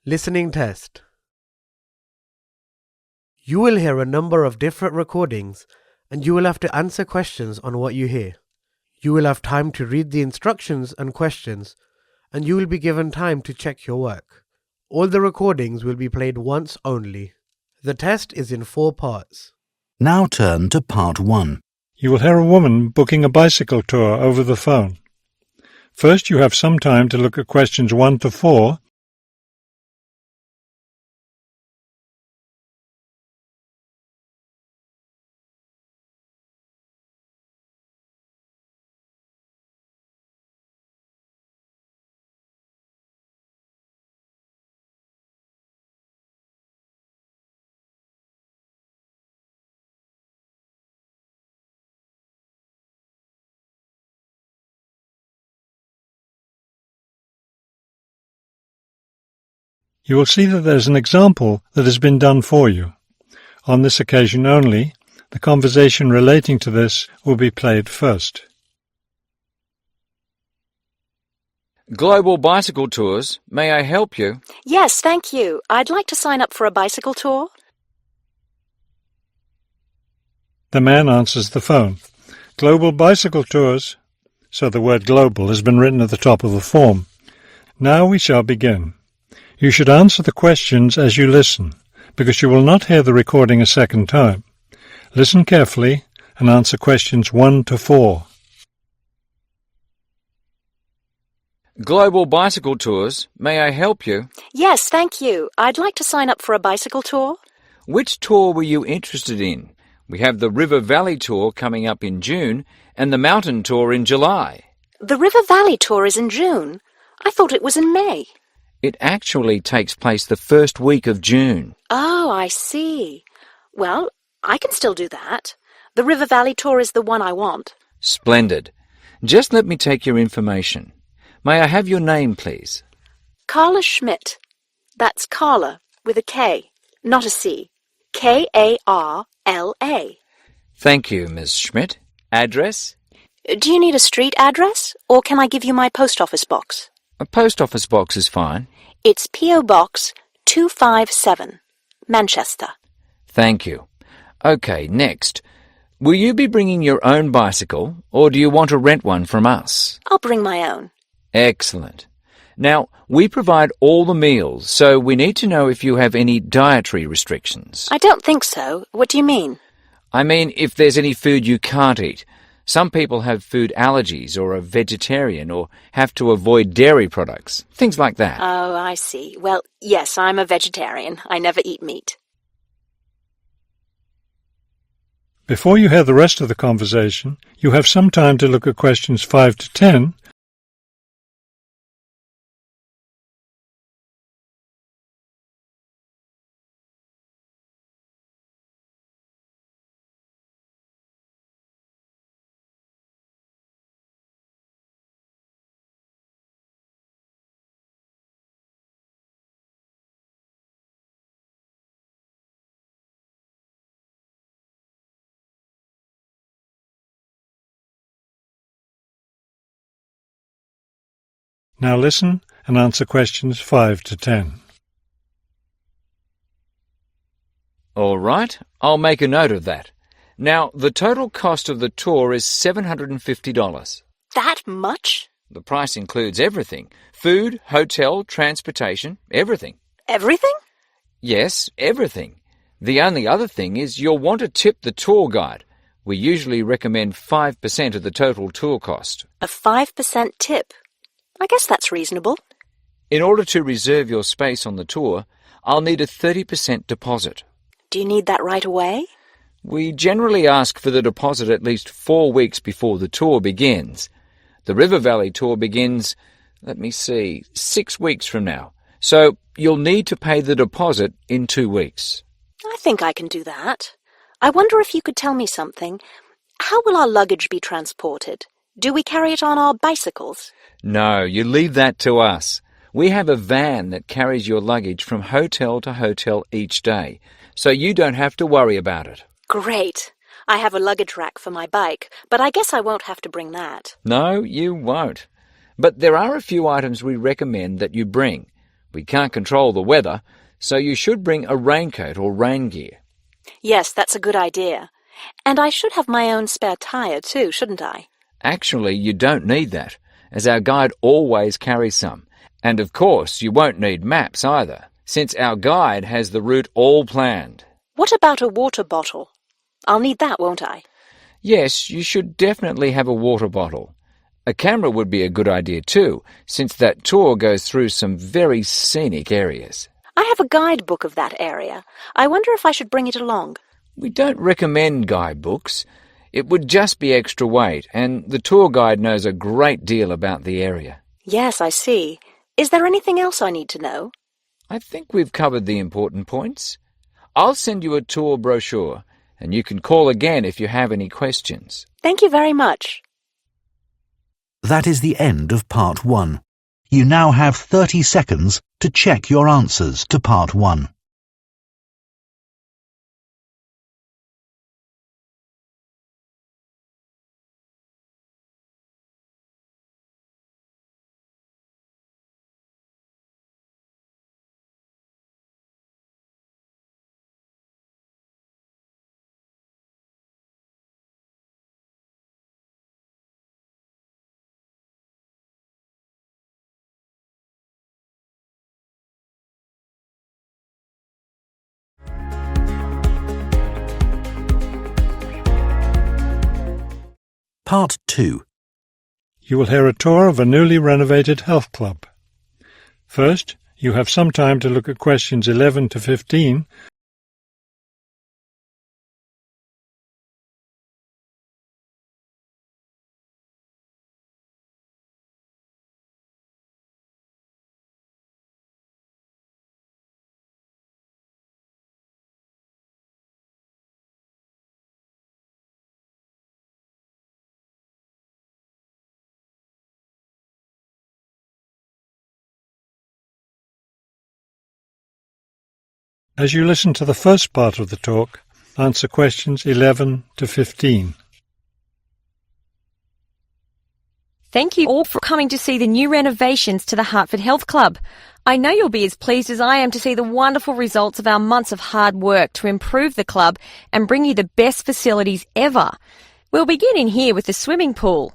Listening Test. You will hear a number of different recordings and you will have to answer questions on what you hear. You will have time to read the instructions and questions and you will be given time to check your work. All the recordings will be played once only. The test is in 4 parts. Now turn to part 1. You will hear a woman booking a bicycle tour over the phone. First, you have some time to look at questions 1 to 4. You will see that there is an example that has been done for you. On this occasion only, the conversation relating to this will be played first. Global Bicycle Tours. May I help you? Yes, thank you. I'd like to sign up for a bicycle tour. The man answers the phone. Global Bicycle Tours. So the word global has been written at the top of the form. Now we shall begin. You should answer the questions as you listen, because you will not hear the recording a second time. Listen carefully and answer questions 1 to 4. Global Bicycle Tours. May I help you? Yes, thank you. I'd like to sign up for a bicycle tour. Which tour were you interested in? We have the River Valley Tour coming up in June and the Mountain Tour in July. The River Valley tour is in June. I thought it was in May. It actually takes place the first week of June. Oh, I see. Well, I can still do that. The River Valley tour is the one I want. Splendid. Just let me take your information. May I have your name, please? Carla Schmidt. That's Carla with a K, not a C. K-A-R-L-A. Thank you, Miss Schmidt. Address? Do you need a street address, or can I give you my post office box? A post office box is fine. It's P.O. Box 257, Manchester. Thank you. Okay, next. Will you be bringing your own bicycle, or do you want to rent one from us? I'll bring my own. Excellent. Now, we provide all the meals, so we need to know if you have any dietary restrictions. I don't think so. What do you mean? I mean, if there's any food you can't eat. Some people have food allergies or are vegetarian or have to avoid dairy products, things like that. Oh, I see. Well, yes, I'm a vegetarian. I never eat meat. Before you hear the rest of the conversation, you have some time to look at questions 5 to 10. Now listen and answer questions 5 to 10. All right, I'll make a note of that. Now, the total cost of the tour is $750. That much? The price includes everything. Food, hotel, transportation, everything. Everything? Yes, everything. The only other thing is you'll want to tip the tour guide. We usually recommend 5% of the total tour cost. A 5% tip. I guess that's reasonable. In order to reserve your space on the tour, I'll need a 30% deposit. Do you need that right away? We generally ask for the deposit at least 4 weeks before the tour begins. The River Valley tour begins, 6 weeks from now. So you'll need to pay the deposit in 2 weeks. I think I can do that. I wonder if you could tell me something. How will our luggage be transported? Do we carry it on our bicycles? No, you leave that to us. We have a van that carries your luggage from hotel to hotel each day, so you don't have to worry about it. Great. I have a luggage rack for my bike, but I guess I won't have to bring that. No, you won't. But there are a few items we recommend that you bring. We can't control the weather, so you should bring a raincoat or rain gear. Yes, that's a good idea. And I should have my own spare tyre too, shouldn't I? Actually, you don't need that, as our guide always carries some. And of course, you won't need maps either, since our guide has the route all planned. What about a water bottle? I'll need that, won't I? Yes, you should definitely have a water bottle. A camera would be a good idea too, since that tour goes through some very scenic areas. I have a guidebook of that area. I wonder if I should bring it along. We don't recommend guidebooks. It would just be extra weight, and the tour guide knows a great deal about the area. Yes, I see. Is there anything else I need to know? I think we've covered the important points. I'll send you a tour brochure, and you can call again if you have any questions. Thank you very much. That is the end of Part 1. You now have 30 seconds to check your answers to Part 1. Part 2. You will hear a tour of a newly renovated health club. First, you have some time to look at questions 11 to 15. As you listen to the first part of the talk, answer questions 11 to 15. Thank you all for coming to see the new renovations to the Hartford Health Club. I know you'll be as pleased as I am to see the wonderful results of our months of hard work to improve the club and bring you the best facilities ever. We'll begin in here with the swimming pool.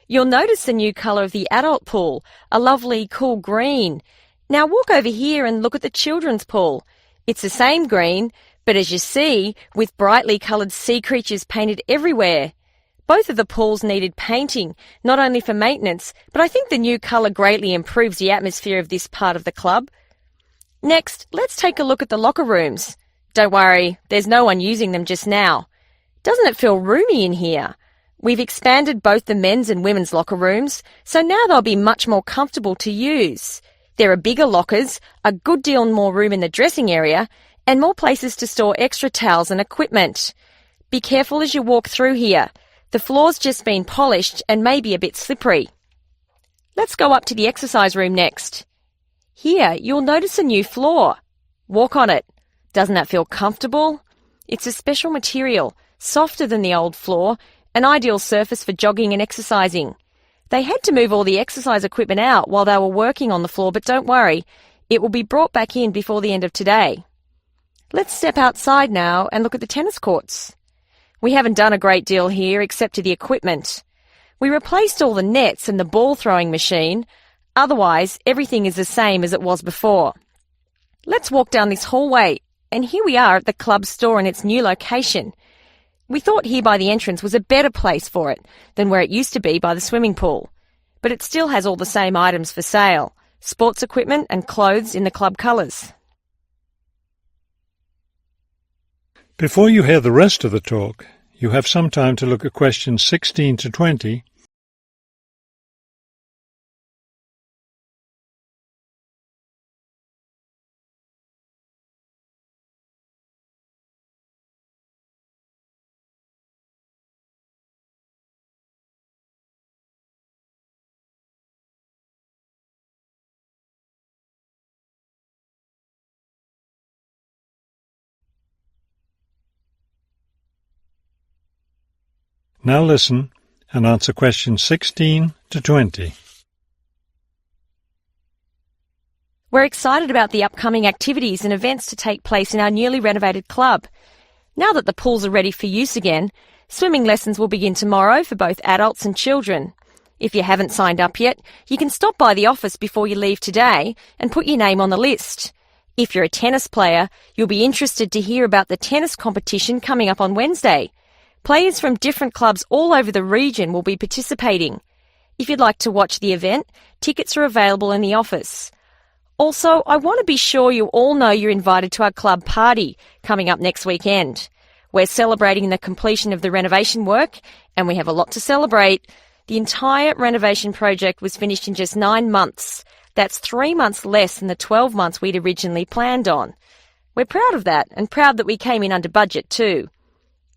You'll notice the new colour of the adult pool, a lovely cool green. Now walk over here and look at the children's pool. It's the same green, but as you see, with brightly coloured sea creatures painted everywhere. Both of the pools needed painting, not only for maintenance, but I think the new colour greatly improves the atmosphere of this part of the club. Next, let's take a look at the locker rooms. Don't worry, there's no one using them just now. Doesn't it feel roomy in here? We've expanded both the men's and women's locker rooms, so now they'll be much more comfortable to use. There are bigger lockers, a good deal more room in the dressing area, and more places to store extra towels and equipment. Be careful as you walk through here. The floor's just been polished and may be a bit slippery. Let's go up to the exercise room next. Here, you'll notice a new floor. Walk on it. Doesn't that feel comfortable? It's a special material, softer than the old floor, an ideal surface for jogging and exercising. They had to move all the exercise equipment out while they were working on the floor, but don't worry, it will be brought back in before the end of today. Let's step outside now and look at the tennis courts. We haven't done a great deal here except to the equipment. We replaced all the nets and the ball throwing machine. Otherwise, everything is the same as it was before. Let's walk down this hallway, and here we are at the club store in its new location. We thought here by the entrance was a better place for it than where it used to be by the swimming pool. But it still has all the same items for sale, sports equipment and clothes in the club colours. Before you hear the rest of the talk, you have some time to look at questions 16 to 20. Now listen and answer questions 16 to 20. We're excited about the upcoming activities and events to take place in our newly renovated club. Now that the pools are ready for use again, swimming lessons will begin tomorrow for both adults and children. If you haven't signed up yet, you can stop by the office before you leave today and put your name on the list. If you're a tennis player, you'll be interested to hear about the tennis competition coming up on Wednesday. Players from different clubs all over the region will be participating. If you'd like to watch the event, tickets are available in the office. Also, I want to be sure you all know you're invited to our club party coming up next weekend. We're celebrating the completion of the renovation work, and we have a lot to celebrate. The entire renovation project was finished in just 9 months. That's 3 months less than the 12 months we'd originally planned on. We're proud of that, and proud that we came in under budget too.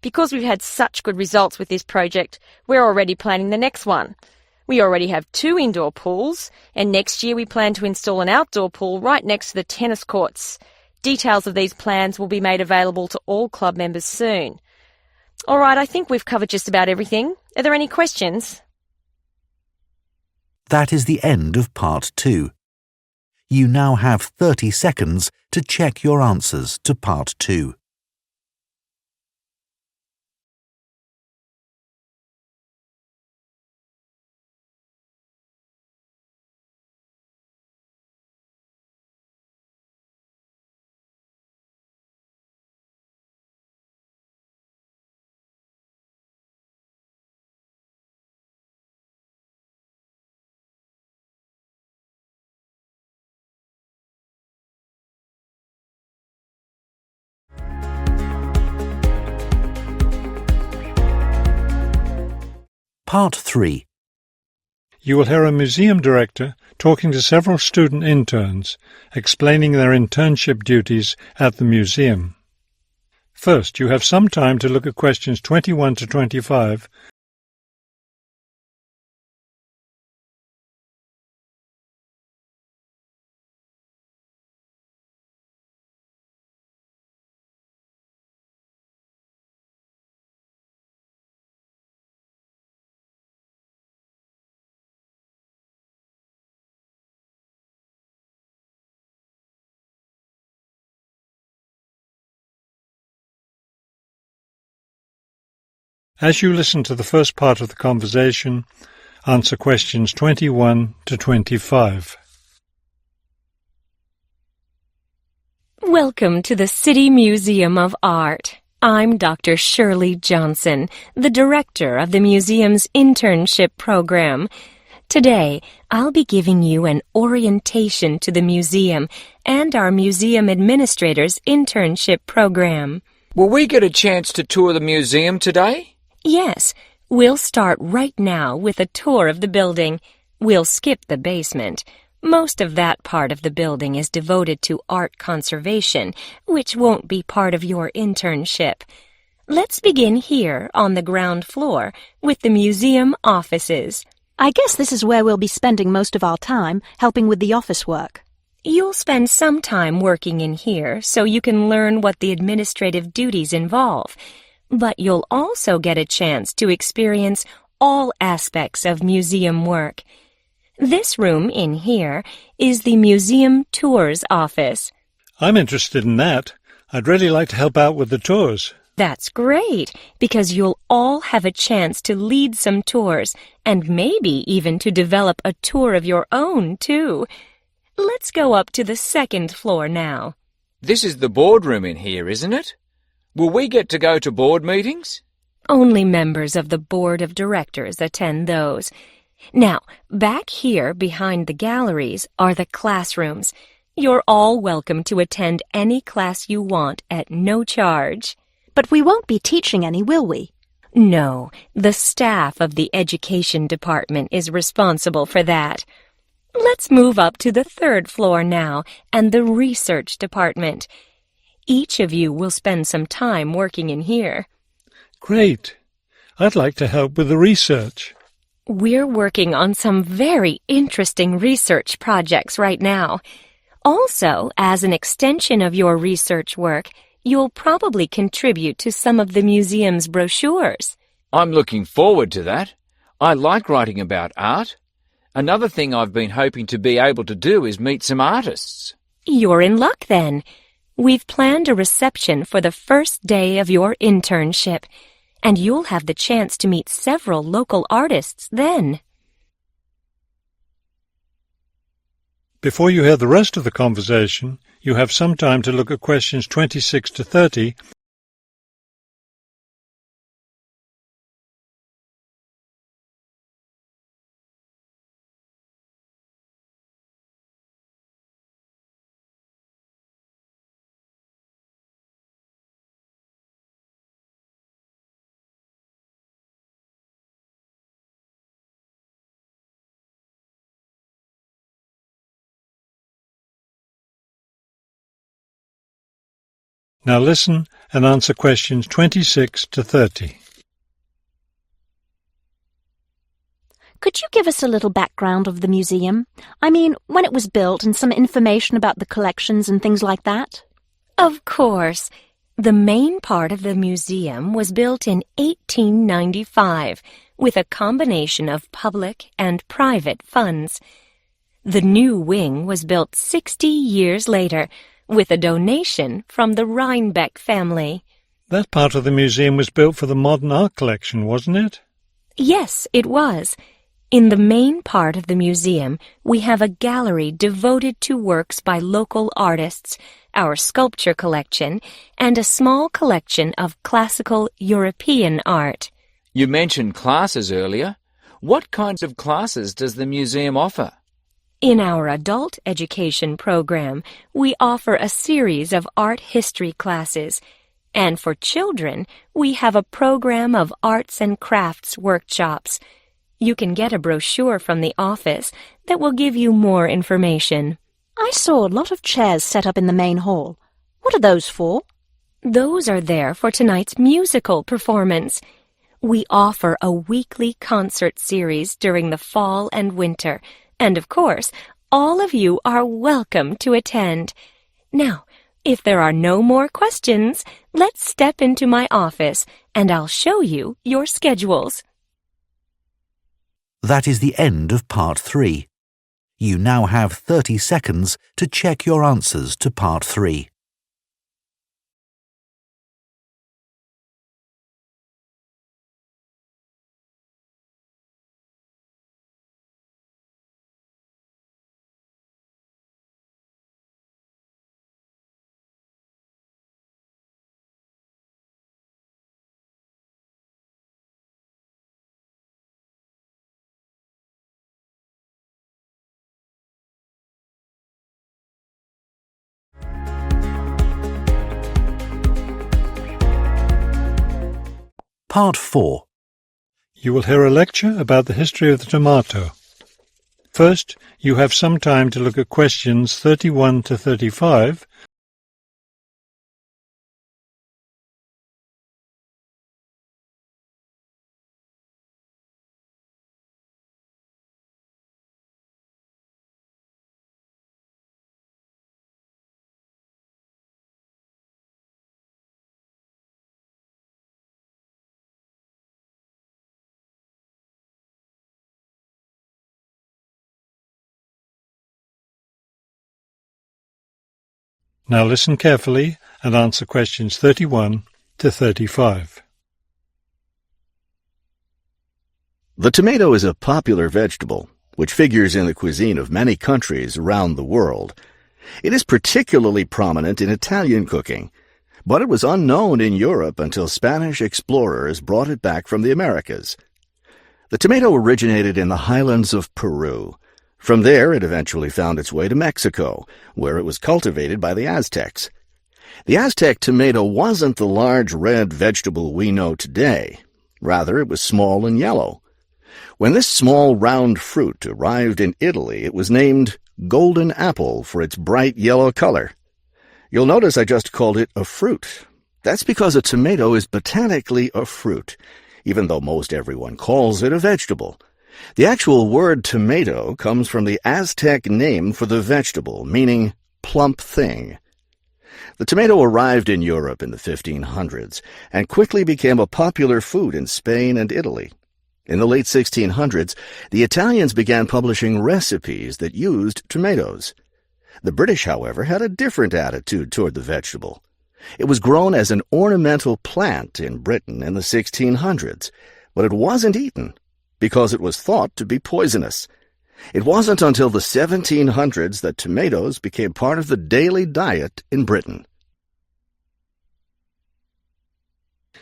Because we've had such good results with this project, we're already planning the next one. We already have 2 indoor pools, and next year we plan to install an outdoor pool right next to the tennis courts. Details of these plans will be made available to all club members soon. All right, I think we've covered just about everything. Are there any questions? That is the end of Part 2. You now have 30 seconds to check your answers to Part 2. Part 3. You will hear a museum director talking to several student interns, explaining their internship duties at the museum. First, you have some time to look at questions 21 to 25. As you listen to the first part of the conversation, answer questions 21 to 25. Welcome to the City Museum of Art. I'm Dr. Shirley Johnson, the director of the museum's internship program. Today, I'll be giving you an orientation to the museum and our museum administrator's internship program. Will we get a chance to tour the museum today? Yes, we'll start right now with a tour of the building. We'll skip the basement. Most of that part of the building is devoted to art conservation, which won't be part of your internship. Let's begin here on the ground floor with the museum offices. I guess this is where we'll be spending most of our time, helping with the office work. You'll spend some time working in here so you can learn what the administrative duties involve. But you'll also get a chance to experience all aspects of museum work. This room in here is the Museum Tours office. I'm interested in that. I'd really like to help out with the tours. That's great, because you'll all have a chance to lead some tours and maybe even to develop a tour of your own, too. Let's go up to the second floor now. This is the boardroom in here, isn't it? Will we get to go to board meetings? Only members of the board of directors attend those. Now, back here behind the galleries are the classrooms. You're all welcome to attend any class you want at no charge. But we won't be teaching any, will we? No, the staff of the education department is responsible for that. Let's move up to the third floor now and the research department. Each of you will spend some time working in here. Great. I'd like to help with the research. We're working on some very interesting research projects right now. Also, as an extension of your research work, you'll probably contribute to some of the museum's brochures. I'm looking forward to that. I like writing about art. Another thing I've been hoping to be able to do is meet some artists. You're in luck then. We've planned a reception for the first day of your internship, and you'll have the chance to meet several local artists then. Before you hear the rest of the conversation, you have some time to look at questions 26 to 30. Now listen and answer questions 26 to 30. Could you give us a little background of the museum? I mean, when it was built and some information about the collections and things like that? Of course. The main part of the museum was built in 1895 with a combination of public and private funds. The new wing was built 60 years later with a donation from the Rhinebeck family. That part of the museum was built for the modern art collection, wasn't it? Yes, it was. In the main part of the museum, we have a gallery devoted to works by local artists, our sculpture collection, and a small collection of classical European art. You mentioned classes earlier. What kinds of classes does the museum offer? In our adult education program, we offer a series of art history classes, and for children, we have a program of arts and crafts workshops. You can get a brochure from the office that will give you more information. I saw a lot of chairs set up in the main hall. What are those for? Those are there for tonight's musical performance. We offer a weekly concert series during the fall and winter, and of course, all of you are welcome to attend. Now, if there are no more questions, let's step into my office and I'll show you your schedules. That is the end of Part 3. You now have 30 seconds to check your answers to Part 3. Part 4. You will hear a lecture about the history of the tomato. First, you have some time to look at questions 31 to 35. Now listen carefully and answer questions 31 to 35. The tomato is a popular vegetable, which figures in the cuisine of many countries around the world. It is particularly prominent in Italian cooking, but it was unknown in Europe until Spanish explorers brought it back from the Americas. The tomato originated in the highlands of Peru. From there, it eventually found its way to Mexico, where it was cultivated by the Aztecs. The Aztec tomato wasn't the large red vegetable we know today. Rather, it was small and yellow. When this small round fruit arrived in Italy, it was named golden apple for its bright yellow color. You'll notice I just called it a fruit. That's because a tomato is botanically a fruit, even though most everyone calls it a vegetable. The actual word tomato comes from the Aztec name for the vegetable, meaning plump thing. The tomato arrived in Europe in the 1500s and quickly became a popular food in Spain and Italy. In the late 1600s, the Italians began publishing recipes that used tomatoes. The British, however, had a different attitude toward the vegetable. It was grown as an ornamental plant in Britain in the 1600s, but it wasn't eaten because it was thought to be poisonous. It wasn't until the 1700s that tomatoes became part of the daily diet in Britain.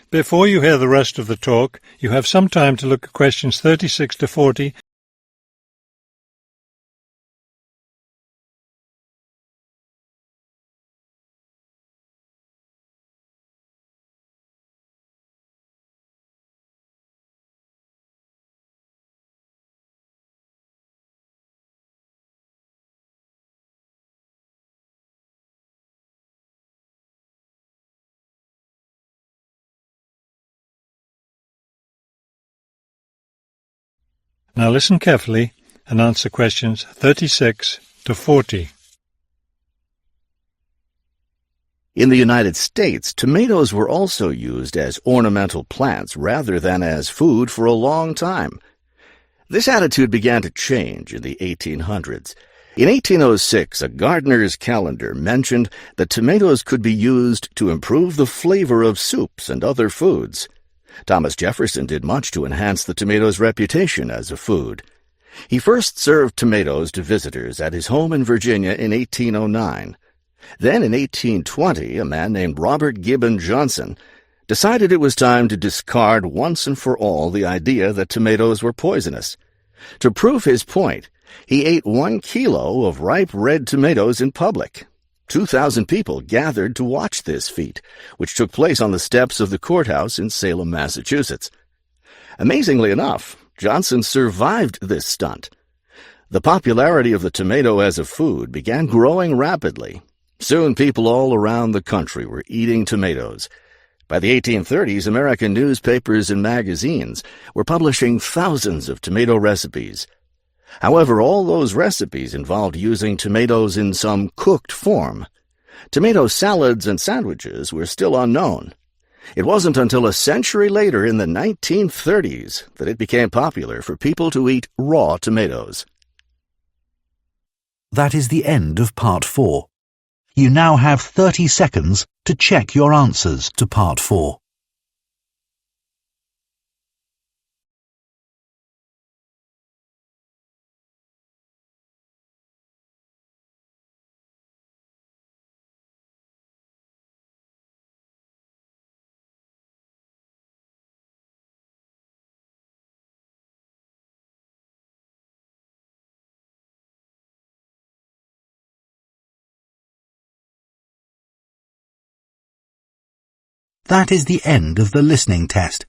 Before you hear the rest of the talk, you have some time to look at questions 36 to 40. Now listen carefully and answer questions 36 to 40. In the United States, tomatoes were also used as ornamental plants rather than as food for a long time. This attitude began to change in the 1800s. In 1806, a gardener's calendar mentioned that tomatoes could be used to improve the flavor of soups and other foods. Thomas Jefferson did much to enhance the tomato's reputation as a food. He first served tomatoes to visitors at his home in Virginia in 1809. Then in 1820, a man named Robert Gibbon Johnson decided it was time to discard once and for all the idea that tomatoes were poisonous. To prove his point, he ate 1 kilo of ripe red tomatoes in public. 2,000 people gathered to watch this feat, which took place on the steps of the courthouse in Salem, Massachusetts. Amazingly enough, Johnson survived this stunt. The popularity of the tomato as a food began growing rapidly. Soon people all around the country were eating tomatoes. By the 1830s, American newspapers and magazines were publishing thousands of tomato recipes. However, all those recipes involved using tomatoes in some cooked form. Tomato salads and sandwiches were still unknown. It wasn't until a century later, in the 1930s, that it became popular for people to eat raw tomatoes. That is the end of Part 4. You now have 30 seconds to check your answers to Part 4. That is the end of the listening test.